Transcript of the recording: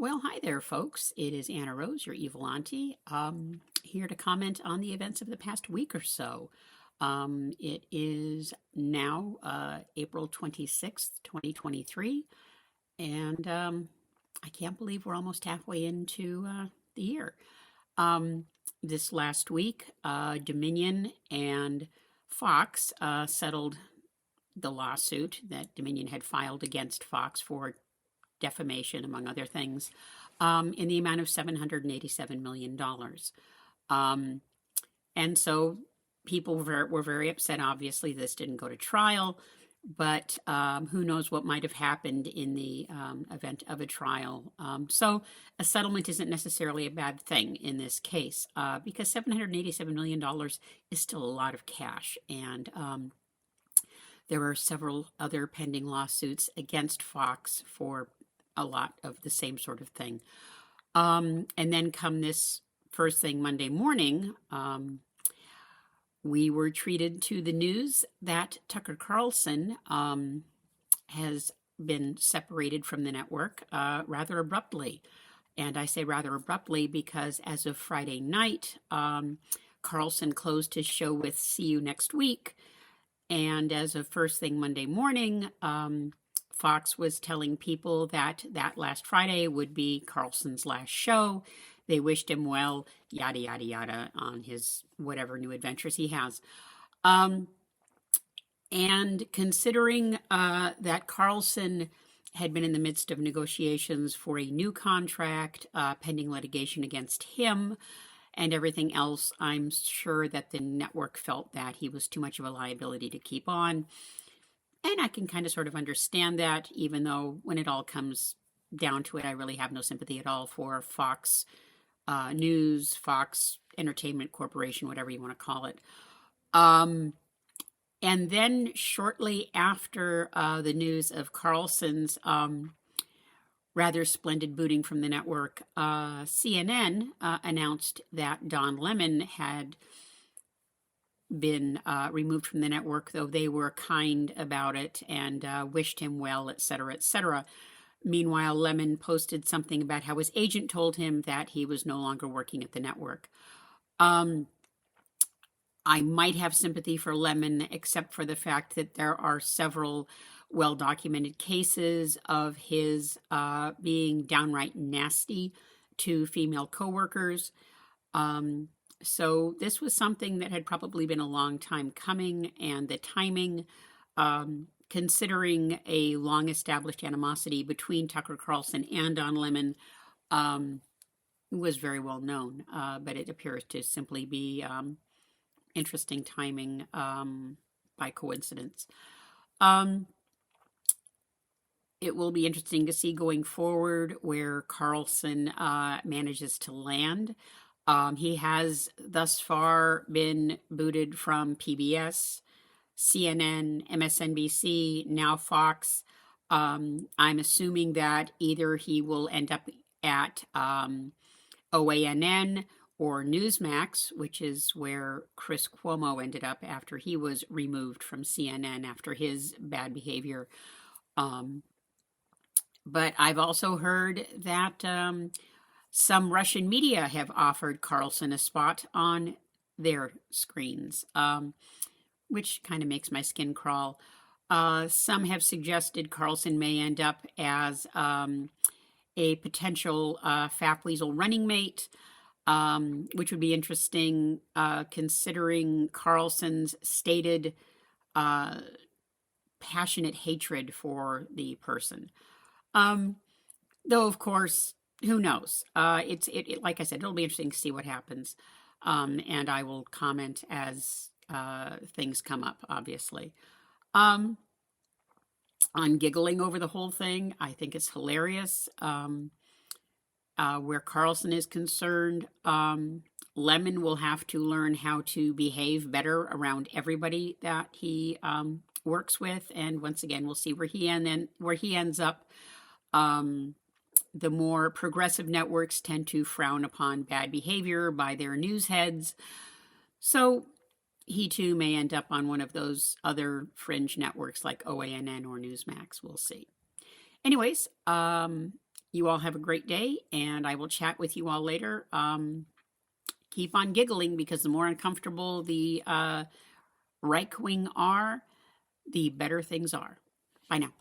Well, hi there, folks. It is Anna Rose, your evil auntie, here to comment on the events of the past week or so. It is now April 26th, 2023, and I can't believe we're almost halfway into the year. This last week, Dominion and Fox settled the lawsuit that Dominion had filed against Fox for defamation, among other things, in the amount of $787 million. And so people were very upset. Obviously, this didn't go to trial, but who knows what might have happened in the event of a trial. So a settlement isn't necessarily a bad thing in this case, because $787 million is still a lot of cash. And there are several other pending lawsuits against Fox for a lot of the same sort of thing. And then come this first thing Monday morning, we were treated to the news that Tucker Carlson has been separated from the network rather abruptly. And I say rather abruptly because as of Friday night, Carlson closed his show with See You Next Week. And as of first thing Monday morning, Fox was telling people that last Friday would be Carlson's last show. They wished him well, yada, yada, yada, on his whatever new adventures he has. And considering that Carlson had been in the midst of negotiations for a new contract, pending litigation against him, and everything else, I'm sure that the network felt that he was too much of a liability to keep on. And I can kind of sort of understand that, even though when it all comes down to it, I really have no sympathy at all for Fox News, Fox Entertainment Corporation, whatever you want to call it. And then shortly after the news of Carlson's rather splendid booting from the network, CNN announced that Don Lemon had been removed from the network, though they were kind about it and wished him well, etc., etc. Meanwhile, Lemon posted something about how his agent told him that he was no longer working at the network. I might have sympathy for Lemon, except for the fact that there are several well-documented cases of his being downright nasty to female coworkers. So this was something that had probably been a long time coming, and the timing, considering a long-established animosity between Tucker Carlson and Don Lemon, was very well known. But it appears to simply be interesting timing by coincidence. It will be interesting to see going forward where Carlson manages to land. He has thus far been booted from PBS, CNN, MSNBC, now Fox. I'm assuming that either he will end up at OANN or Newsmax, which is where Chris Cuomo ended up after he was removed from CNN after his bad behavior. But I've also heard that some Russian media have offered Carlson a spot on their screens, which kind of makes my skin crawl. Some have suggested Carlson may end up as a potential Fat Weasel running mate, which would be interesting considering Carlson's stated passionate hatred for the person. Though, of course, who knows? Like I said, it'll be interesting to see what happens. And I will comment as things come up, obviously. I'm giggling over the whole thing. I think it's hilarious. Where Carlson is concerned, Lemon will have to learn how to behave better around everybody that he works with. And once again, we'll see where he ends up. The more progressive networks tend to frown upon bad behavior by their news heads. So he too may end up on one of those other fringe networks like OANN or Newsmax. We'll see. Anyways, You all have a great day, and I will chat with you all later. Keep on giggling because the more uncomfortable the right wing are, the better things are. Bye now.